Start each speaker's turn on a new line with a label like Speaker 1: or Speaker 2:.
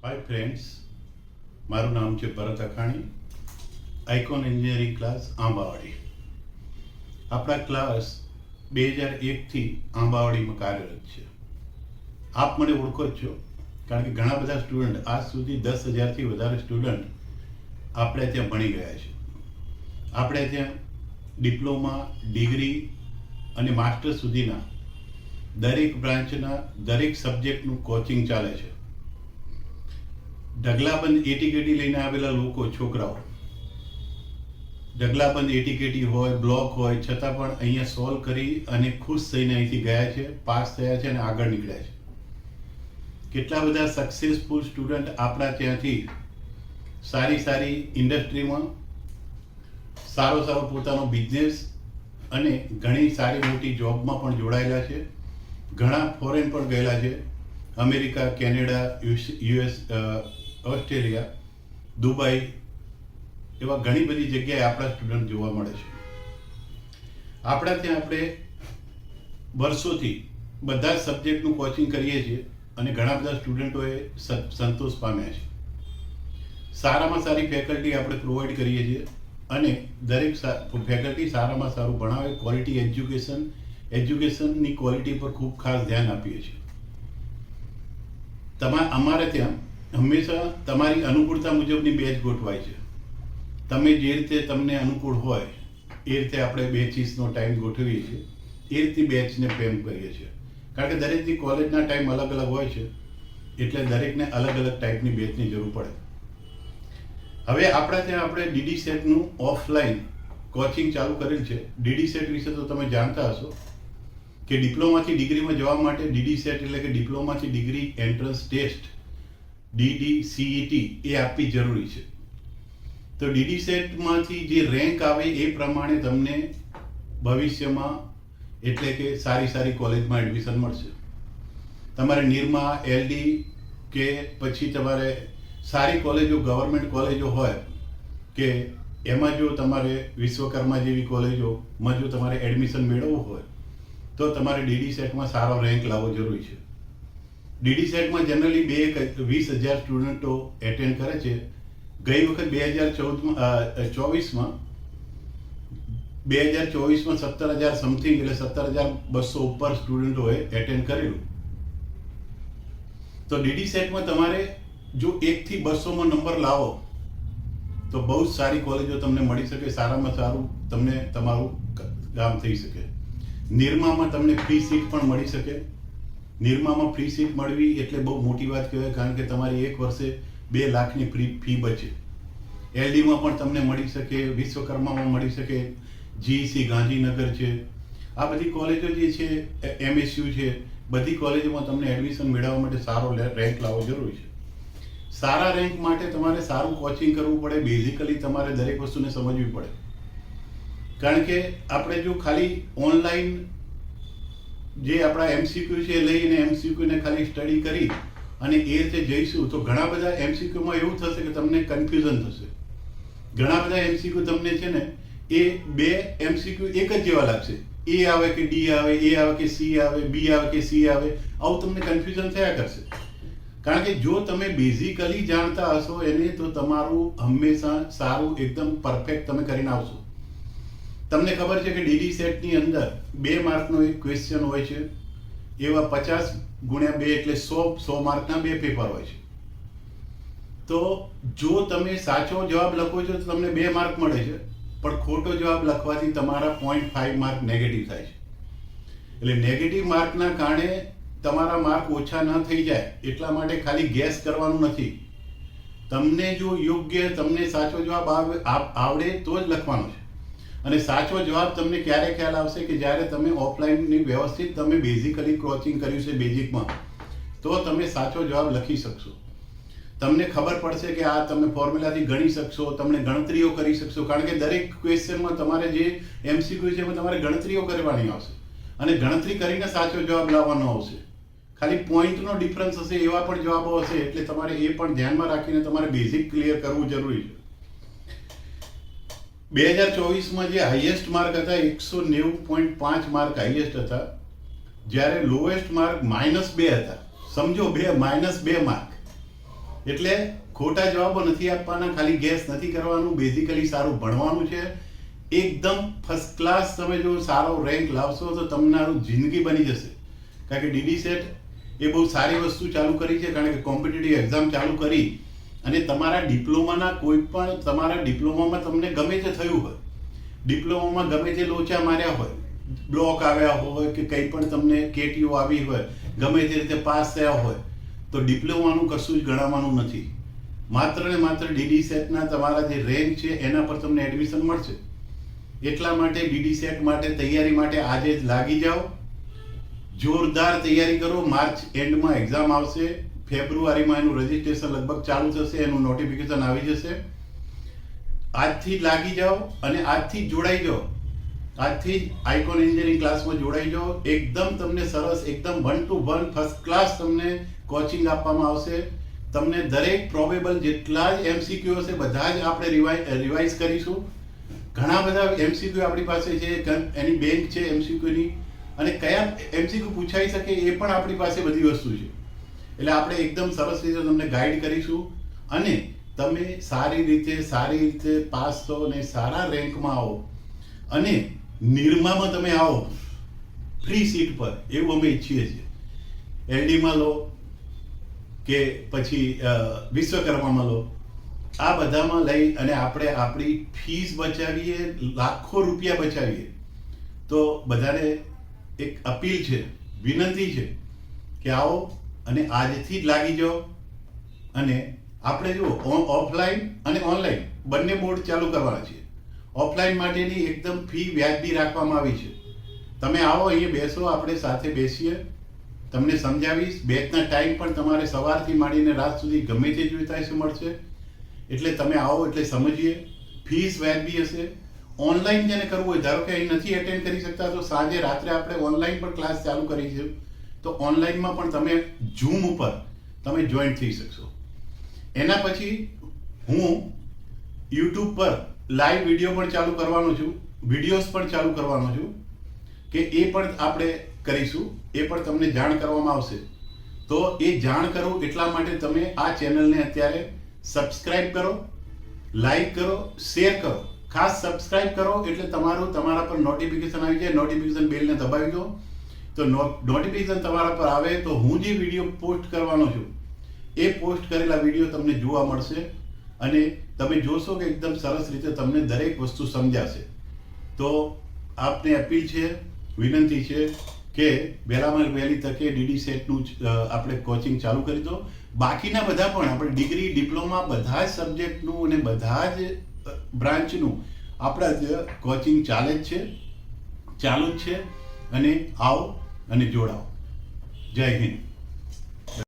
Speaker 1: Hi friends, મારું નામ છે ભરત અખાણી, આઇકોન એન્જિનિયરિંગ ક્લાસ આંબાવાડી. આપણા ક્લાસ 2001થી આંબાવાડીમાં કાર્યરત છે. આપ મને ઓળખો જ છો, કારણ કે ઘણા બધા સ્ટુડન્ટ, આજ સુધી 10,000થી વધારે સ્ટુડન્ટ આપણે ત્યાં ભણી ગયા છે. આપણે ત્યાં ડિપ્લોમા, ડિગ્રી અને માસ્ટર સુધીના દરેક બ્રાન્ચના દરેક સબ્જેક્ટનું કોચિંગ ચાલે છે. ઢગલાબંધ એટીકેટી લઈને આવેલા લોકો, છોકરાઓ ઢગલાબંધ એટીકેટી હોય, બ્લોક હોય, છતાં પણ અહીંયા સોલ્વ કરી અને ખુશ થઈને અહીંથી ગયા છે, પાસ થયા છે અને આગળ નીકળ્યા છે. કેટલા બધા સક્સેસફુલ સ્ટુડન્ટ આપણા ત્યાંથી સારી ઇન્ડસ્ટ્રીમાં સારો પોતાનો બિઝનેસ અને ઘણી સારી મોટી જોબમાં પણ જોડાયેલા છે. ઘણા ફોરેન પણ ગયેલા છે, America, Canada, US, Australia, Dubai, એવા ઘણી બધી જગ્યાએ આપણા સ્ટુડન્ટ જોવા મળે છે. આપણા ત્યાં આપણે વર્ષોથી બધા જ સબ્જેક્ટનું કોચિંગ કરીએ છીએ અને ઘણા બધા સ્ટુડન્ટોએ સંતોષ પામ્યા છે. સારામાં સારી ફેકલ્ટી આપણે પ્રોવાઈડ કરીએ છીએ અને દરેક ફેકલ્ટી સારામાં સારું ભણાવે. ક્વોલિટી એજ્યુકેશનની ક્વોલિટી પર ખૂબ ખાસ ધ્યાન આપીએ છીએ. અમારે ત્યાં હંમેશા તમારી અનુકૂળતા મુજબની બેચ ગોઠવાય છે. તમે જે રીતે તમને અનુકૂળ હોય એ રીતે આપણે બેચીસનો ટાઈમ ગોઠવીએ છીએ, એ રીતે બેચને પ્રેમ કરીએ છીએ. કારણ કે દરેકની કોલેજના ટાઈમ અલગ હોય છે, એટલે દરેકને અલગ ટાઈપની બેચની જરૂર પડે. હવે આપણા ત્યાં આપણે ડીડી સેટનું ઓફલાઈન કોચિંગ ચાલુ કરેલ છે. ડીડી સેટ વિશે તો તમે જાણતા હશો કે ડિપ્લોમાથી ડિગ્રીમાં જવા માટે ડીડી સેટ એટલે કે ડિપ્લોમાથી ડિગ્રી એન્ટ્રન્સ ટેસ્ટ DDCET એ આપવી જરૂરી છે. તો ડીડી સેટમાંથી જે રેન્ક આવે એ પ્રમાણે તમને ભવિષ્યમાં એટલે કે સારી કોલેજમાં એડમિશન મળશે. તમારે નિરમા, LD કે પછી તમારે સારી કોલેજો, ગવર્મેન્ટ કોલેજો હોય કે એમાં જો તમારે વિશ્વકર્મા જેવી કોલેજોમાં જો તમારે એડમિશન મેળવવું હોય તો તમારે ડીડી સેટમાં સારો રેન્ક લાવવો જરૂરી છે. ડીડી સેટમાં જનરલી 20,000 સ્ટુડન્ટો એટેન્ડ કરે છે. ગઈ વખત 2024માં 17,000 સમથિંગ એટલે 17,200 ઉપર સ્ટુડન્ટોએ એટેન્ડ કરેલું. તો ડીડી સેટમાં તમારે જો 1થી 200માં નંબર લાવો તો બહુ જ સારી કોલેજો તમને મળી શકે, સારામાં સારું તમને તમારું કામ થઈ શકે. નિરમામાં તમને ફ્રી સીટ પણ મળી શકે. નિરમામાં ફ્રી સીટ મળવી એટલે બહુ મોટી વાત કહેવાય, કારણ કે તમારી એક વર્ષે 2 લાખની ફી બચે. LDમાં પણ તમને મળી શકે, વિશ્વકર્મામાં મળી શકે, GEC ગાંધીનગર છે, આ બધી કોલેજો જે છે, MSU છે, બધી કોલેજોમાં તમને એડમિશન મેળવવા માટે સારો રેન્ક લાવવો જરૂરી છે. સારા રેન્ક માટે તમારે સારું કોચિંગ કરવું પડે. બેઝિકલી તમારે દરેક વસ્તુને સમજવી પડે, કારણ કે આપણે જો ખાલી ઓનલાઈન જે આપણા MCQ છે લઈને MCQ ને ખાલી સ્ટડી કરી અને એ રીતે જઈશું તો ઘણા બધા MCQમાં એવું થશે કે તમને કન્ફ્યુઝન થશે. ઘણા બધા MCQ તમને છે ને એ 2 MCQ એક જ જેવા લાગશે. A આવે કે D આવે, A આવે કે C આવે, B આવે કે C આવે, આવું તમને કન્ફ્યુઝન થયા કરશે. કારણ કે જો તમે બેઝિકલી જાણતા હશો એને તો તમારું હંમેશા સારું એકદમ પરફેક્ટ તમે કરીને આવશો. તમને ખબર છે કે ડીડી સેટની અંદર 2 માર્કનો એક ક્વેશ્ચન હોય છે. એવા 50 ગુણ્યા 2 એટલે 100 માર્કના 2 પેપર હોય છે. તો જો તમે સાચો જવાબ લખો છો તો તમને 2 માર્ક મળે છે, પણ ખોટો જવાબ લખવાથી તમારા 0.5 માર્ક નેગેટિવ થાય છે. એટલે નેગેટિવ માર્કના કારણે તમારા માર્ક ઓછા ન થઈ જાય એટલા માટે ખાલી ગેસ કરવાનું નથી. તમને જો યોગ્ય, તમને સાચો જવાબ આવડે તો જ લખવાનો છે. અને સાચો જવાબ તમને ક્યારે ખ્યાલ આવશે કે જ્યારે તમે ઓફલાઈનની વ્યવસ્થિત તમે બેઝિકલી કોચિંગ કર્યું છે બેઝિકમાં, તો તમે સાચો જવાબ લખી શકશો. તમને ખબર પડશે કે આ તમે ફોર્મ્યુલાથી ગણી શકશો, તમને ગણતરીઓ કરી શકશો. કારણ કે દરેક ક્વેશ્ચનમાં તમારે જે MCQ છે એમાં તમારે ગણતરીઓ કરવાની આવશે અને ગણતરી કરીને સાચો જવાબ લાવવાનો આવશે. ખાલી પોઈન્ટનો ડિફરન્સ હશે એવા પણ જવાબો હશે, એટલે તમારે એ પણ ધ્યાનમાં રાખીને તમારે બેઝિક ક્લિયર કરવું જરૂરી છે. 2024માં જે હાઈએસ્ટ માર્ક હતા 190.5 માર્ક હાઈએસ્ટ હતા, જ્યારે લોએસ્ટ માર્ક -2 હતા. સમજો -2 માર્ક. એટલે ખોટા જવાબો નથી આપવાના, ખાલી ગેસ નથી કરવાનું, બેઝિકલી સારું ભણવાનું છે. એકદમ ફર્સ્ટ ક્લાસ તમે જો સારો રેન્ક લાવશો તો તમારું જિંદગી બની જશે. કારણ કે ડીડી સેટ એ બહુ સારી વસ્તુ ચાલુ કરી છે, કારણ કે કોમ્પિટિટિવ એક્ઝામ ચાલુ કરી અને તમારા ડિપ્લોમાના કોઈ પણ તમારા ડિપ્લોમામાં તમને ગમે તે થયું હોય, ડિપ્લોમામાં ગમે તે લોચા માર્યા હોય, બ્લોક આવ્યા હોય કે કંઈ પણ તમને કેટીઓ આવી હોય, ગમે તે રીતે પાસ થયા હોય, તો ડિપ્લોમાનું કશું જ ગણાવવાનું નથી. માત્ર ને માત્ર ડીડી સેટના તમારા જે રેન્ક છે એના પર તમને એડમિશન મળશે. એટલા માટે ડીડી સેટ માટે તૈયારી માટે આજે જ લાગી જાઓ, જોરદાર તૈયારી કરો. માર્ચ એન્ડમાં એક્ઝામ આવશે, ફેબ્રુઆરીમાં એનું રજીસ્ટ્રેશન લગભગ ચાલુ થશે, એનું નોટિફિકેશન આવી જશે. આજથી જ લાગી જાઓ અને આજથી જ જોડાઈ જાઓ. આજથી જ આઇકોન એન્જિનિયરિંગ ક્લાસમાં જોડાઈ જાઓ. એકદમ તમને સરસ, એકદમ 1 to 1 ફર્સ્ટ ક્લાસ તમને કોચિંગ આપવામાં આવશે. તમને દરેક પ્રોબેબલ જેટલા જ એમસીક્યુ હશે બધા જ આપણે રિવાઇઝ કરીશું. ઘણા બધા એમસીક્યુ આપણી પાસે છે, એની બેંક છે એમસીક્યુની, અને કયા એમસીક્યુ પૂછાઈ શકે એ પણ આપણી પાસે બધી વસ્તુ છે. એટલે આપણે એકદમ સરસ રીતે તમને ગાઈડ કરીશું અને તમે સારી રીતે પાસ થો અને સારા રેન્કમાં આવો અને નિરમામાં તમે આવો ફ્રી સીટ પર, એવું અમે ઈચ્છીએ છીએ. એલડીમાં લો કે પછી વિશ્વકર્મામાં લો, આ બધામાં લઈ અને આપણે આપણી ફીસ બચાવીએ, લાખો રૂપિયા બચાવીએ. તો બધાને એક અપીલ છે, વિનંતી છે કે આવો અને આજથી જ લાગી જાઓ. અને આપણે જુઓ ઓફલાઈન અને ઓનલાઈન બંને મોડ ચાલુ કરવાના છે. ઓફલાઈન માટેની એકદમ ફી વ્યાજબી રાખવામાં આવી છે. તમે આવો, અહીંયા બેસો, આપણે સાથે બેસીએ, તમને સમજાવીશ. બેચના ટાઈમ પણ તમારે સવારથી માંડીને રાત સુધી ગમે તે જોઈતા હશે મળશે. એટલે તમે આવો એટલે સમજીએ. ફીસ વ્યાજબી હશે. ઓનલાઈન જેને કરવું હોય, ધારો કે અહીં નથી એટેન્ડ કરી શકતા, તો સાંજે રાત્રે આપણે ઓનલાઈન પણ ક્લાસ ચાલુ કરી છે. તો ઓનલાઈનમાં પણ તમે ઝૂમ ઉપર તમે જોઈન થઈ શકશો. એના પછી હું યુટ્યુબ પર લાઈવ વિડીયો પણ ચાલુ કરવાનો છું, વિડીયોઝ પણ ચાલુ કરવાનો છું, કે એ પણ આપણે કરીશું. એ પણ તમને જાણ કરવામાં આવશે. તો એ જાણ કરું એટલા માટે તમે આ ચેનલને અત્યારે સબસ્ક્રાઇબ કરો, લાઈક કરો, શેર કરો. ખાસ સબસ્ક્રાઇબ કરો એટલે તમારા પર નોટિફિકેશન આવી જાય. નોટિફિકેશન બેલને દબાવી દો તો નોટિફિકેશન તમારા પર આવે તો હું જે વિડીયો પોસ્ટ કરવાનો છું એ પોસ્ટ કરેલા વિડીયો તમને જોવા મળશે અને તમે જોશો કે એકદમ સરસ રીતે તમને દરેક વસ્તુ સમજાશે. તો આપને અપીલ છે, વિનંતી છે કે વહેલામાં વહેલી તકે ડીડી સેટનું આપણે કોચિંગ ચાલુ કરી દો. બાકીના બધા પણ આપણે ડિગ્રી, ડિપ્લોમા બધા જ સબ્જેક્ટનું અને બધા જ બ્રાન્ચનું આપણા કોચિંગ ચાલુ જ છે. અને આવો અને જોડાઓ. જય હિન્દ.